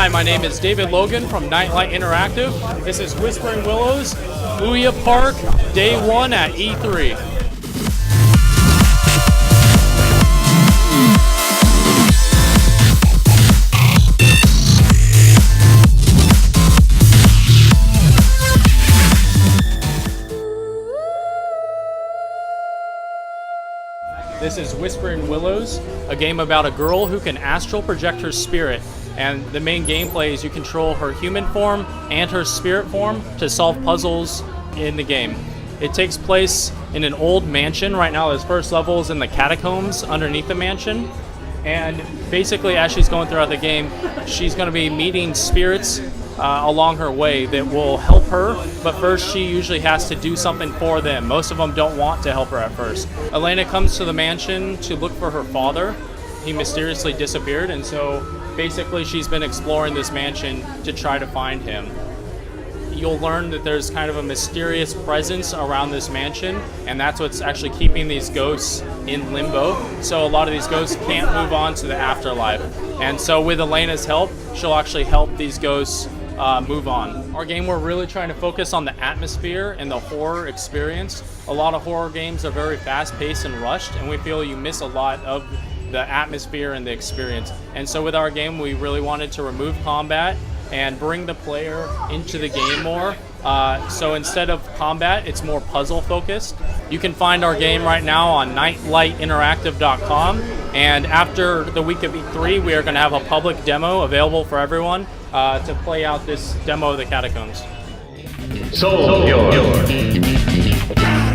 Hi, my name is David Logan from Nightlight Interactive. This is Whispering Willows, Ouya Park, day 1 at E3. This is Whispering Willows, a game about a girl who can astral project her spirit. And the main gameplay is you control her human form and her spirit form to solve puzzles in the game. It takes place in an old mansion. Right now, this first level is in the catacombs underneath the mansion. And basically, as she's going throughout the game, she's going to be meeting spirits along her way that will help her, but first she usually has to do something for them. Most of them don't want to help her at first. Elena comes to the mansion to look for her father. He mysteriously disappeared, and so basically she's been exploring this mansion to try to find him. You'll learn that there's kind of a mysterious presence around this mansion, and that's what's actually keeping these ghosts in limbo. So a lot of these ghosts can't move on to the afterlife. And so with Elena's help, she'll actually help these ghosts move on. Our game, we're really trying to focus on the atmosphere and the horror experience. A lot of horror games are very fast-paced and rushed, and we feel you miss a lot of the atmosphere and the experience. And so with our game, we really wanted to remove combat and bring the player into the game more. So instead of combat, it's more puzzle focused. You can find our game right now on nightlightinteractive.com, and after the week of E3, we are going to have a public demo available for everyone to play out this demo of the Catacombs.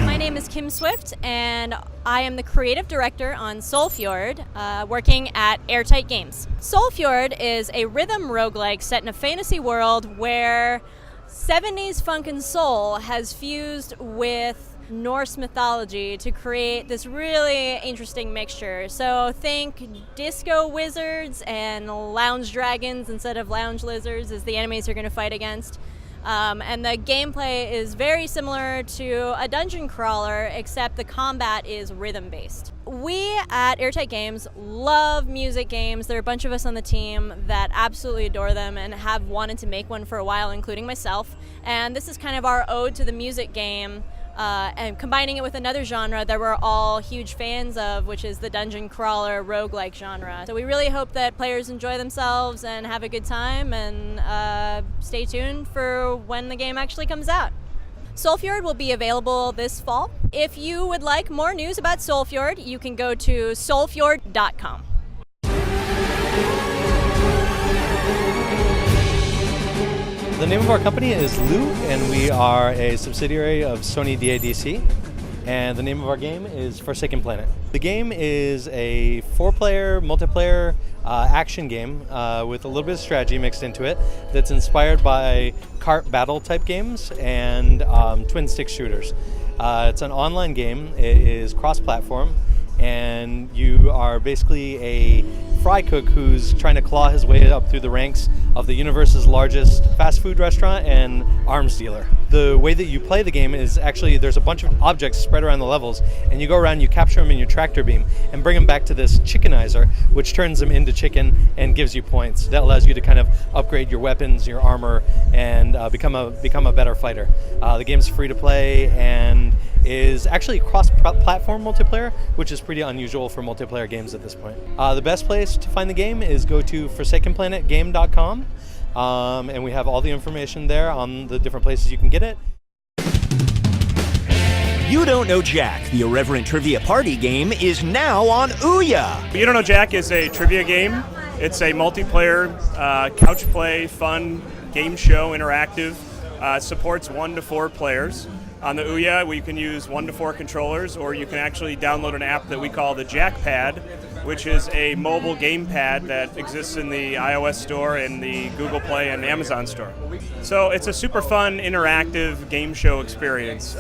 My name is Kim Swift, and I am the creative director on Soulfjord, working at Airtight Games. Soulfjord is a rhythm roguelike set in a fantasy world where 70s funk and soul has fused with Norse mythology to create this really interesting mixture. So think disco wizards and lounge dragons instead of lounge lizards as the enemies you're going to fight against. And the gameplay is very similar to a dungeon crawler, except the combat is rhythm-based. We at Airtight Games love music games. There are a bunch of us on the team that absolutely adore them and have wanted to make one for a while, including myself. And this is kind of our ode to the music game, and combining it with another genre that we're all huge fans of, which is the dungeon crawler roguelike genre. So we really hope that players enjoy themselves and have a good time, and stay tuned for when the game actually comes out. Soulfjord will be available this fall. If you would like more news about Soulfjord, you can go to soulfjord.com. The name of our company is Lou, and we are a subsidiary of Sony DADC. And the name of our game is Forsaken Planet. The game is a 4-player, multiplayer action game with a little bit of strategy mixed into it that's inspired by kart battle type games and twin stick shooters. It's an online game. It is cross-platform, and you are basically a fry cook who's trying to claw his way up through the ranks of the universe's largest fast food restaurant and arms dealer. The way that you play the game is actually there's a bunch of objects spread around the levels, and you go around, you capture them in your tractor beam and bring them back to this chickenizer, which turns them into chicken and gives you points. That allows you to kind of upgrade your weapons, your armor, and become a better fighter. The game's free to play and is actually cross-platform multiplayer, which is pretty unusual for multiplayer games at this point. The best place to find the game is go to forsakenplanetgame.com, and we have all the information there on the different places you can get it. You Don't Know Jack, the irreverent trivia party game, is now on Ouya. You Don't Know Jack is a trivia game. It's a multiplayer, couch play, fun game show, interactive. Supports 1 to 4 players. On the Ouya, you can use 1 to 4 controllers, or you can actually download an app that we call the Jackpad, which is a mobile gamepad that exists in the iOS store and the Google Play and Amazon store. So it's a super fun, interactive game show experience.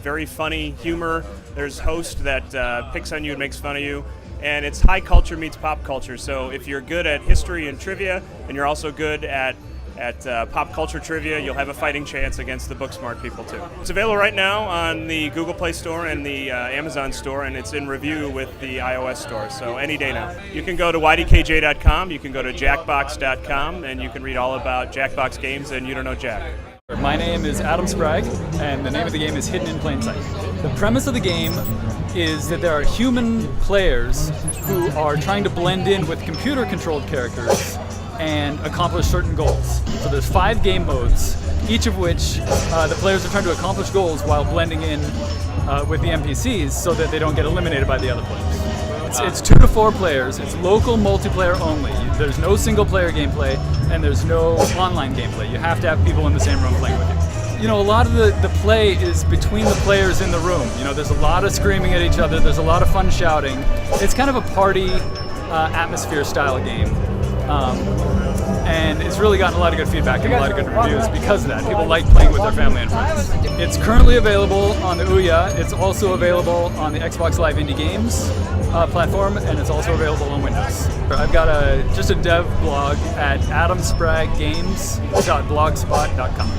Very funny humor. There's a host that picks on you and makes fun of you. And it's high culture meets pop culture. So if you're good at history and trivia, and you're also good at At Pop Culture Trivia, you'll have a fighting chance against the Booksmart people too. It's available right now on the Google Play Store and the Amazon Store, and it's in review with the iOS store, so any day now. You can go to ydkj.com, you can go to jackbox.com, and you can read all about Jackbox games and You Don't Know Jack. My name is Adam Sprague, and the name of the game is Hidden in Plain Sight. The premise of the game is that there are human players who are trying to blend in with computer-controlled characters and accomplish certain goals. So there's 5 game modes, each of which the players are trying to accomplish goals while blending in with the NPCs so that they don't get eliminated by the other players. It's 2 to 4 players, it's local multiplayer only. There's no single player gameplay and there's no online gameplay. You have to have people in the same room playing with you. You know, a lot of the play is between the players in the room. You know, there's a lot of screaming at each other, there's a lot of fun shouting. It's kind of a party atmosphere style game. And it's really gotten a lot of good feedback and a lot of good reviews because of that. People like playing with their family and friends. It's currently available on the Ouya. It's also available on the Xbox Live Indie Games platform, and it's also available on Windows. I've got just a dev blog at adamspraguegames.blogspot.com.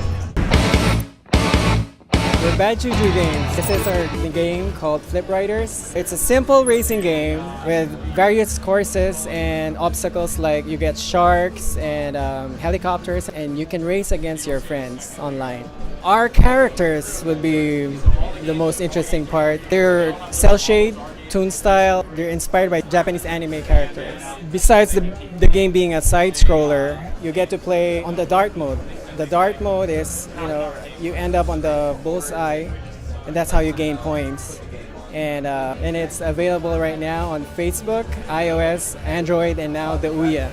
The Bad Juju Games. This is our game called Flip Riders. It's a simple racing game with various courses and obstacles, like you get sharks and helicopters, and you can race against your friends online. Our characters would be the most interesting part. They're cel-shade, toon style. They're inspired by Japanese anime characters. Besides the game being a side scroller, you get to play on the dart mode. The dart mode is, you end up on the bullseye, and that's how you gain points. And it's available right now on Facebook, iOS, Android, and now the Ouya.